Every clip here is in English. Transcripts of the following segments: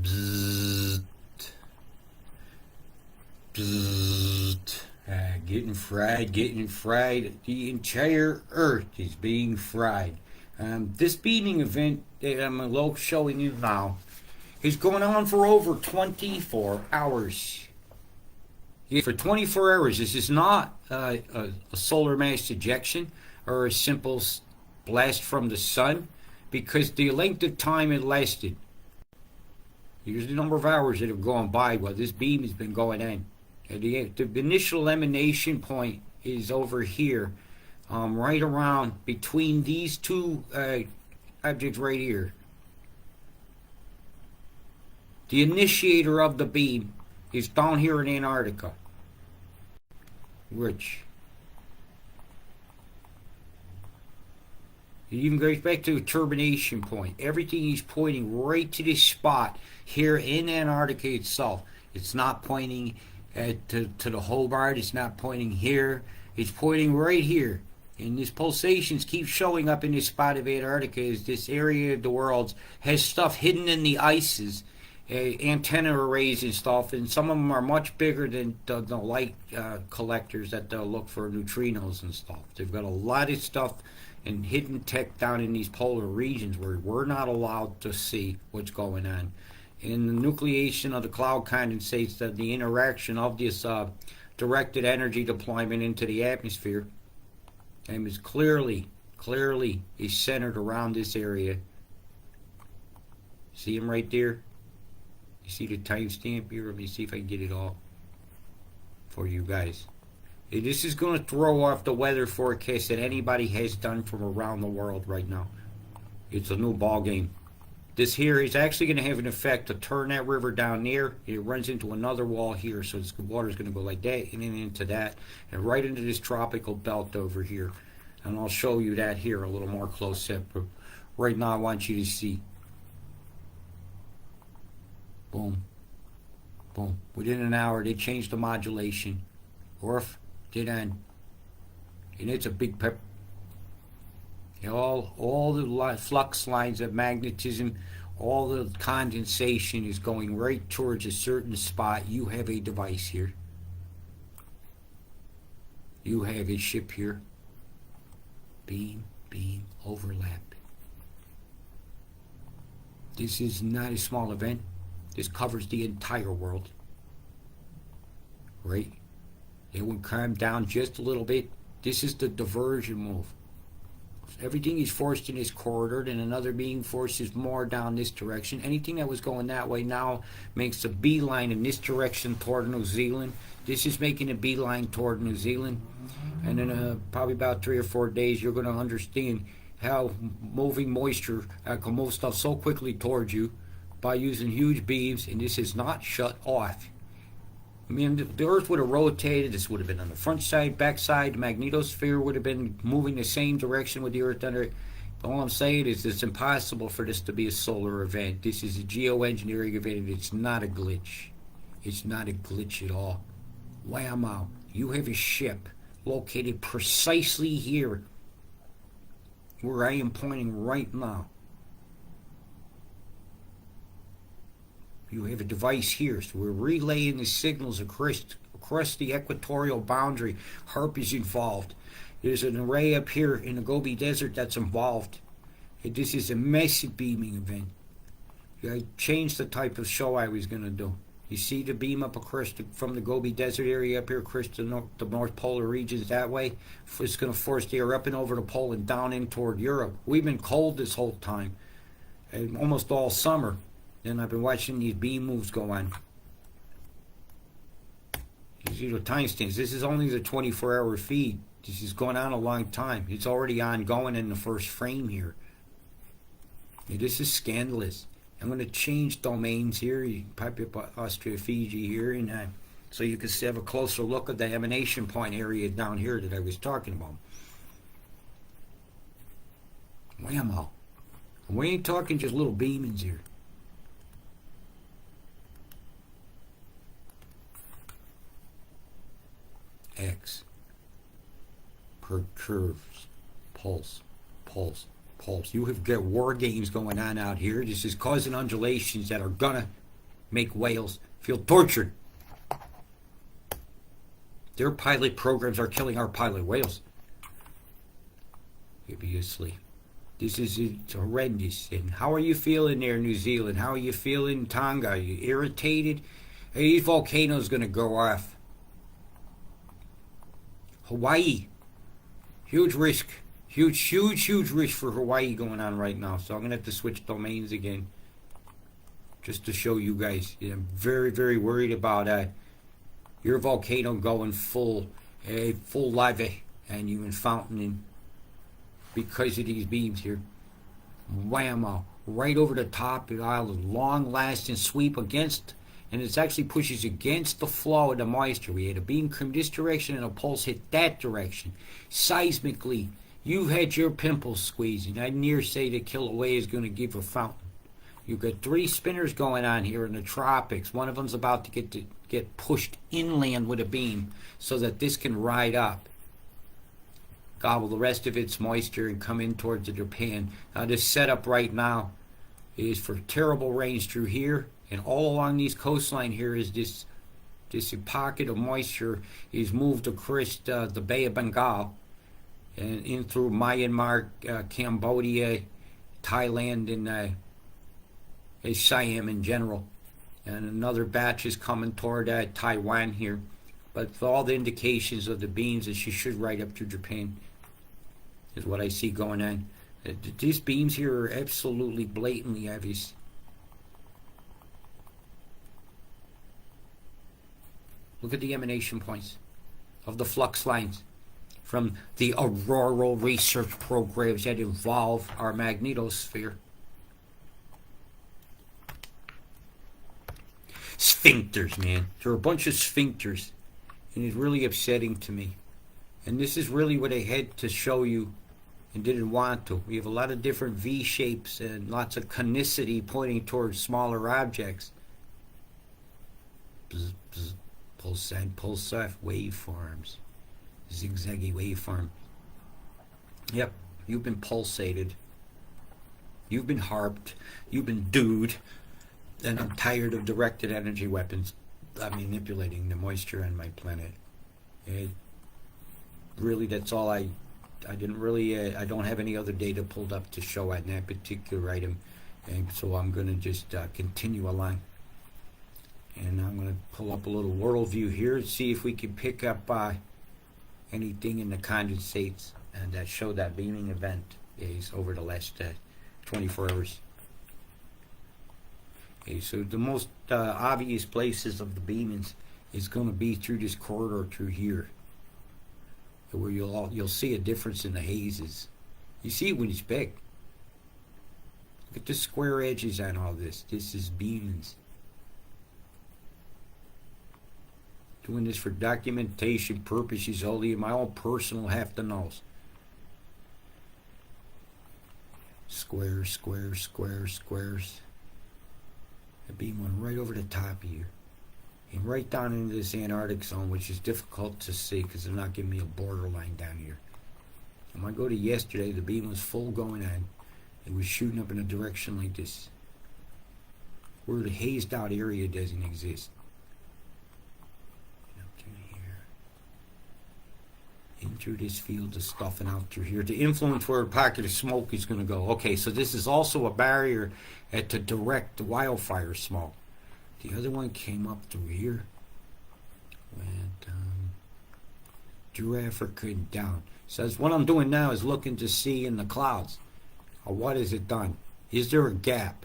Bzzzt. Bzzzt. Getting fried, getting fried. The entire earth is being fried. This beaming event that I'm showing you now is going on for over 24 hours. Yeah, for 24 hours. This is not a solar mass ejection or a simple blast from the sun, because the length of time it lasted. Here's the number of hours that have gone by while this beam has been going in. And the initial emanation point is over here, right around between these two objects right here. The initiator of the beam is down here in Antarctica, which it even goes back to the termination point. Everything is pointing right to this spot here in Antarctica itself. It's not pointing to the Hobart. It's not pointing here. It's pointing right here. And these pulsations keep showing up in this spot of Antarctica, as this area of the world has stuff hidden in the ices, antenna arrays and stuff, and some of them are much bigger than the light collectors that they'll look for neutrinos and stuff. They've got a lot of stuff and hidden tech down in these polar regions where we're not allowed to see what's going on. And the nucleation of the cloud condensates, the interaction of this directed energy deployment into the atmosphere, and is clearly is centered around this area. See him right there? You see the timestamp here? Let me see if I can get it all for you guys. This is going to throw off the weather forecast that anybody has done from around the world right now. It's a new ball game. This here is actually going to have an effect to turn that river down there. It runs into another wall here, so the water is going to go like that and then into that, and right into this tropical belt over here. And I'll show you that here a little more close up. But right now I want you to see. Boom. Boom. Within an hour they changed the modulation. Orf did end. And it's a big pep. All the flux lines of magnetism, all the condensation is going right towards a certain spot. You have a device here. You have a ship here. Beam, overlap. This is not a small event. This covers the entire world. Right? It will calm down just a little bit. This is the diversion move. Everything is forced in this corridor, and another being forces more down this direction. Anything that was going that way now makes a beeline in this direction toward New Zealand. This is making a beeline toward New Zealand. And in probably about 3 or 4 days, you're going to understand how moving moisture can move stuff so quickly towards you by using huge beams, and this is not shut off. I mean, the Earth would have rotated. This would have been on the front side, back side. The magnetosphere would have been moving the same direction with the Earth under it. But all I'm saying is it's impossible for this to be a solar event. This is a geoengineering event. It's not a glitch. It's not a glitch at all. Whammo. You have a ship located precisely here where I am pointing right now. You have a device here, so we're relaying the signals across the equatorial boundary. HAARP is involved. There's an array up here in the Gobi Desert that's involved. This is a massive beaming event. I changed the type of show I was going to do. You see the beam up across from the Gobi Desert area up here across the North Polar regions that way? It's going to force the air up and over the pole and down in toward Europe. We've been cold this whole time, almost all summer. And I've been watching these beam moves go on. You see the timestamps. This is only the 24-hour feed. This is going on a long time. It's already ongoing in the first frame here. This is scandalous. I'm going to change domains here. You can pipe up Austria, Fiji here, and so you can have a closer look at the emanation point area down here that I was talking about. Whammo. We ain't talking just little beamings here. X perturbs, pulse. You have got war games going on out here. This is causing undulations that are gonna make whales feel tortured. Their pilot programs are killing our pilot whales. Obviously. This is horrendous. And how are you feeling there, New Zealand? How are you feeling, Tonga? Are you irritated? Hey, these volcanoes going to go off. Hawaii. Huge risk. Huge risk for Hawaii going on right now. So I'm going to have to switch domains again. Just to show you guys. I'm very worried about your volcano going full lava and even fountaining because of these beams here. Whammo. Right over the top of the island. Long lasting sweep against, and it actually pushes against the flow of the moisture. We had a beam come this direction and a pulse hit that direction. Seismically, you've had your pimples squeezing. I'd near say that Kilauea is going to give a fountain. You've got 3 spinners going on here in the tropics. One of them's about to get pushed inland with a beam so that this can ride up, gobble the rest of its moisture, and come in towards the Japan. Now this setup right now is for terrible rains through here, and all along these coastline here is this pocket of moisture is moved across the Bay of Bengal and in through Myanmar, Cambodia, Thailand, and Siam in general. And another batch is coming toward Taiwan here. But for all the indications of the beams that she should ride up to Japan is what I see going on. These beams here are absolutely blatantly obvious. Look at the emanation points of the flux lines from the auroral research programs that involve our magnetosphere. Sphincters, man. There are a bunch of sphincters, and it's really upsetting to me. And this is really what I had to show you and didn't want to. We have a lot of different V shapes and lots of conicity pointing towards smaller objects. Bzz, bzz, pulsate, pulsar waveforms. Zigzaggy waveform. Yep, you've been pulsated. You've been harped. You've been dude. And I'm tired of directed energy weapons manipulating the moisture on my planet. Really, that's all I didn't really, I don't have any other data pulled up to show on that particular item. And so I'm going to just continue along. And I'm going to pull up a little world view here and see if we can pick up anything in the condensates and show that beaming event is over the last 24 hours. Okay, so the most obvious places of the beamings is going to be through this corridor through here, where you'll see a difference in the hazes. You see it when it's big. Look at the square edges on all this. This is beamings. Doing this for documentation purposes only, in my own personal have to knows. Squares, squares, squares, squares. A beam went right over the top of you and right down into this Antarctic zone, which is difficult to see because they're not giving me a borderline down here. And when I go to yesterday, the beam was full going on. It was shooting up in a direction like this, where the hazed out area doesn't exist. And up through here, in through this field of stuff and out through here to influence where a pocket of smoke is going to go. Okay, so this is also a barrier to direct the wildfire smoke. The other one came up through here, went through Africa and down. Says what I'm doing now is looking to see in the clouds. What has it done? Is there a gap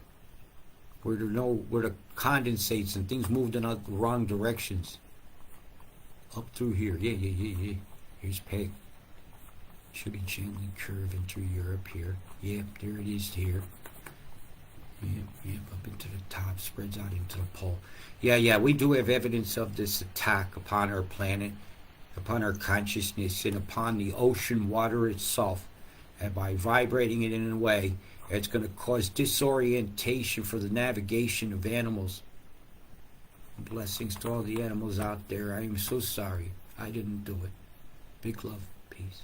where the condensates and things moved in the wrong directions? Up through here, yeah. Here's Peg. Should be gently curving through Europe here. Yep, there it is here. Yep, up into the top, spreads out into the pole. Yeah, we do have evidence of this attack upon our planet, upon our consciousness, and upon the ocean water itself. And by vibrating it in a way, it's going to cause disorientation for the navigation of animals. Blessings to all the animals out there. I am so sorry. I didn't do it. Big love. Peace.